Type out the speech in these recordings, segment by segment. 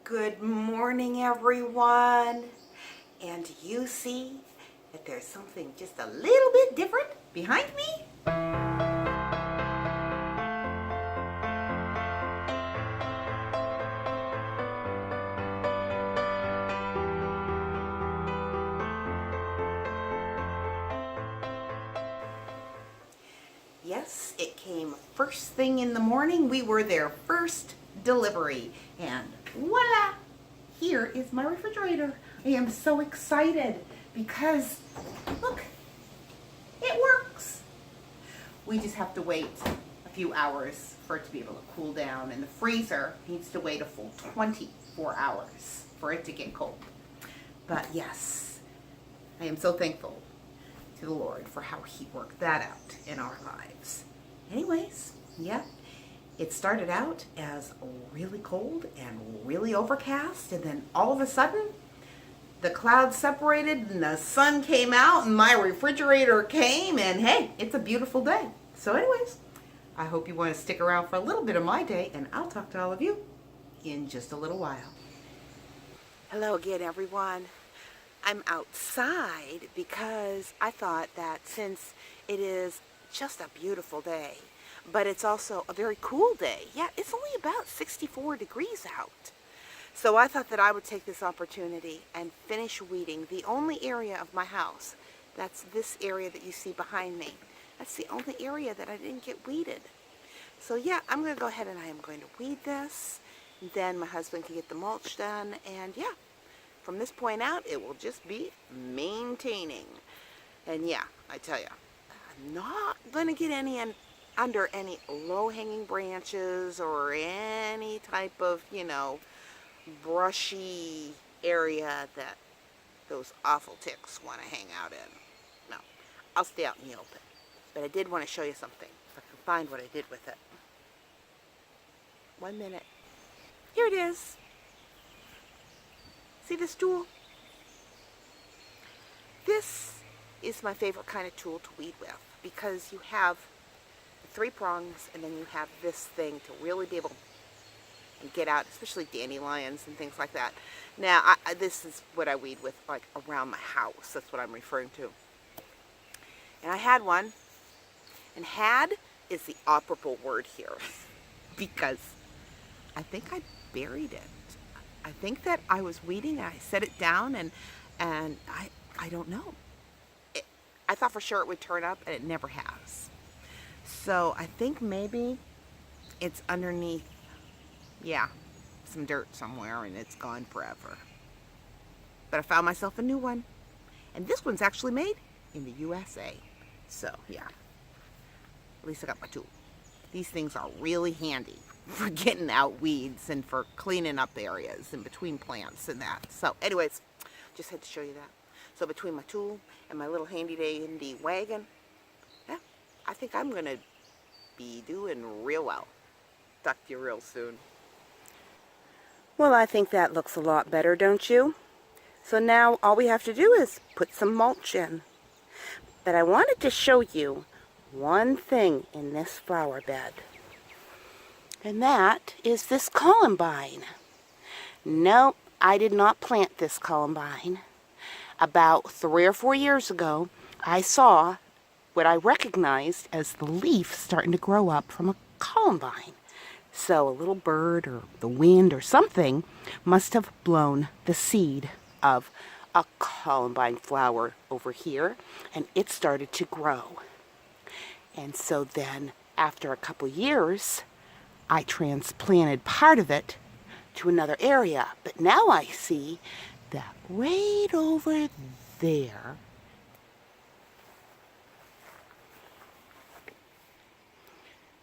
Good morning, everyone. And you see that there's something just a little bit different behind me? Yes, it came first thing in the morning. We were their first delivery. And voila! Here is my refrigerator. I am so excited because, look, it works. We just have to wait a few hours for it to be able to cool down, and the freezer needs to wait a full 24 hours for it to get cold. But yes, I am so thankful to the Lord for how He worked that out in our lives. Anyways, yeah, it started out as really cold and really overcast, and then all of a sudden, the clouds separated and the sun came out and my refrigerator came, and hey, it's a beautiful day. So anyways, I hope you want to stick around for a little bit of my day, and I'll talk to all of you in just a little while. Hello again, everyone. I'm outside because I thought that since it is just a beautiful day, but it's also a very cool day. Yeah, it's only about 64 degrees out. So I thought that I would take this opportunity and finish weeding the only area of my house. That's this area that you see behind me. That's the only area that I didn't get weeded. So yeah, I'm going to go ahead and I am going to weed this. Then my husband can get the mulch done. And yeah, from this point out, it will just be maintaining. And yeah, I tell you, I'm not going to get under any low-hanging branches or any type of, brushy area that those awful ticks want to hang out in. No, I'll stay out in the open. But I did want to show you something, if I can find what I did with it. 1 minute. Here it is. See this tool? This is my favorite kind of tool to weed with, because you have 3 prongs and then you have this thing to really be able to get out, especially dandelions and things like that. Now, this is what I weed with, like, around my house. That's what I'm referring to. And I had one, and had is the operable word here, because I think I buried it. I think that I was weeding and I set it down, and I don't know. I thought for sure it would turn up, and it never has. So I think maybe it's underneath, yeah, some dirt somewhere, and it's gone forever. But I found myself a new one, and this one's actually made in the USA. So yeah, at least I got my tool. These things are really handy for getting out weeds and for cleaning up areas in between plants and that. So anyways, just had to show you that. So between my tool and my little handy dandy wagon, yeah, I think I'm going to be doing real well. Talk to you real soon. Well, I think that looks a lot better, don't you? So now all we have to do is put some mulch in. But I wanted to show you one thing in this flower bed. And that is this columbine. No, I did not plant this columbine. About 3 or 4 years ago, I saw what I recognized as the leaf starting to grow up from a columbine. So a little bird or the wind or something must have blown the seed of a columbine flower over here, and it started to grow. And so then, after a couple years, I transplanted part of it to another area. But now I see that right over there,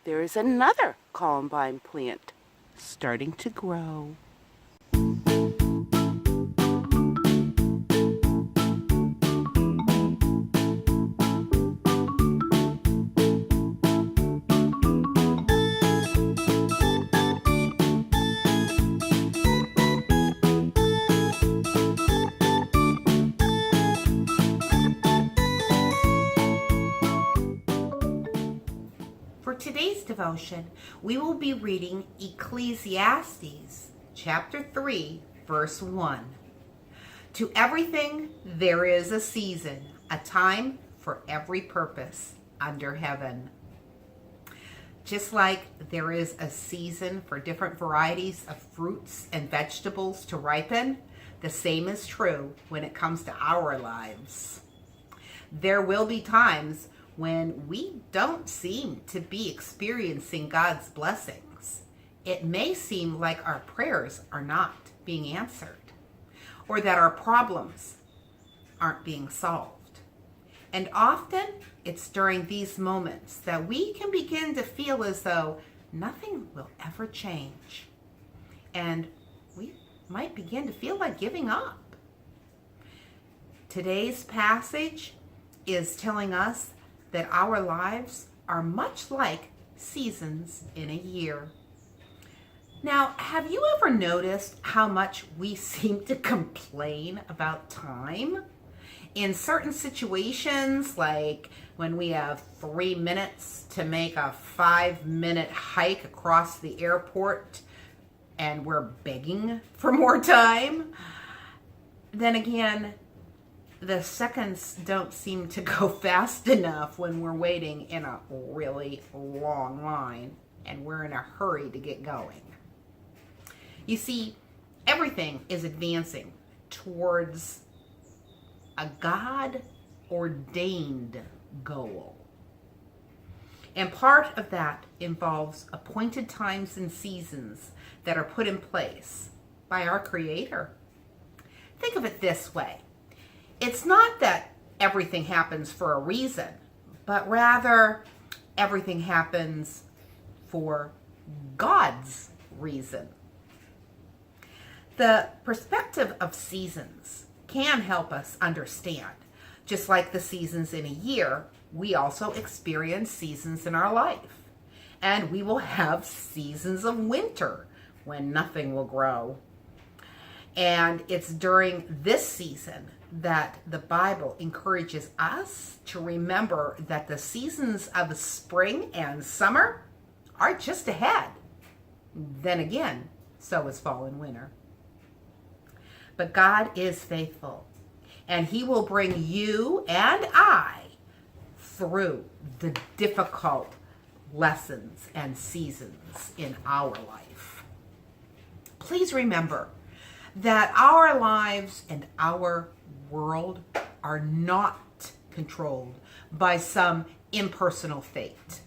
there is another columbine plant starting to grow. For today's devotion, we will be reading Ecclesiastes chapter 3, verse 1. To everything there is a season, a time for every purpose under heaven. Just like there is a season for different varieties of fruits and vegetables to ripen, the same is true when it comes to our lives. There will be times when we don't seem to be experiencing God's blessings. It may seem like our prayers are not being answered, or that our problems aren't being solved. And often it's during these moments that we can begin to feel as though nothing will ever change. And we might begin to feel like giving up. Today's passage is telling us that our lives are much like seasons in a year. Now, have you ever noticed how much we seem to complain about time? In certain situations, like when we have 3 minutes to make a 5-minute hike across the airport and we're begging for more time, then again, the seconds don't seem to go fast enough when we're waiting in a really long line and we're in a hurry to get going. You see, everything is advancing towards a God-ordained goal. And part of that involves appointed times and seasons that are put in place by our Creator. Think of it this way. It's not that everything happens for a reason, but rather everything happens for God's reason. The perspective of seasons can help us understand. Just like the seasons in a year, we also experience seasons in our life. And we will have seasons of winter when nothing will grow. And it's during this season that the Bible encourages us to remember that the seasons of spring and summer are just ahead. Then again, so is fall and winter. But God is faithful, and He will bring you and I through the difficult lessons and seasons in our life. Please remember that our lives and our world are not controlled by some impersonal fate,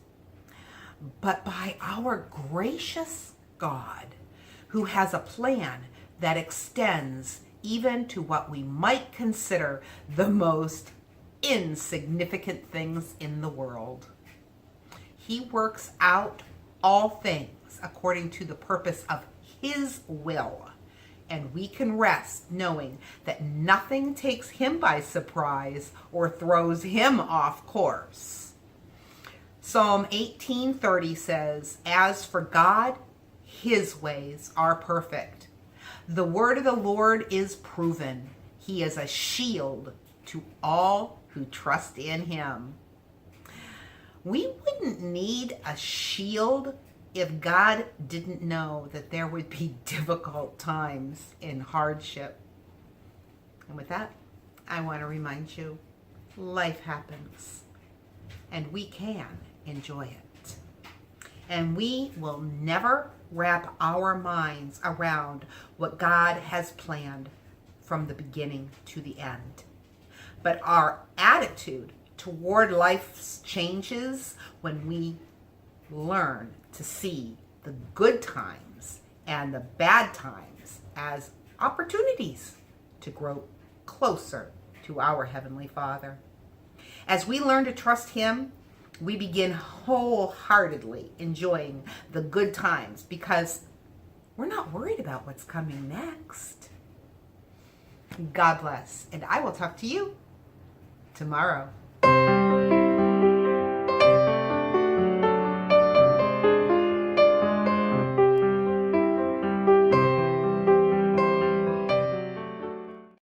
but by our gracious God, who has a plan that extends even to what we might consider the most insignificant things in the world. He works out all things according to the purpose of His will, and we can rest knowing that nothing takes Him by surprise or throws Him off course. Psalm 18:30 says, "As for God, His ways are perfect. The word of the Lord is proven. He is a shield to all who trust in Him." We wouldn't need a shield if God didn't know that there would be difficult times in hardship. And with that, I want to remind you, life happens, and we can enjoy it. And we will never wrap our minds around what God has planned from the beginning to the end. But our attitude toward life changes when we learn to see the good times and the bad times as opportunities to grow closer to our Heavenly Father. As we learn to trust Him, we begin wholeheartedly enjoying the good times because we're not worried about what's coming next. God bless, and I will talk to you tomorrow.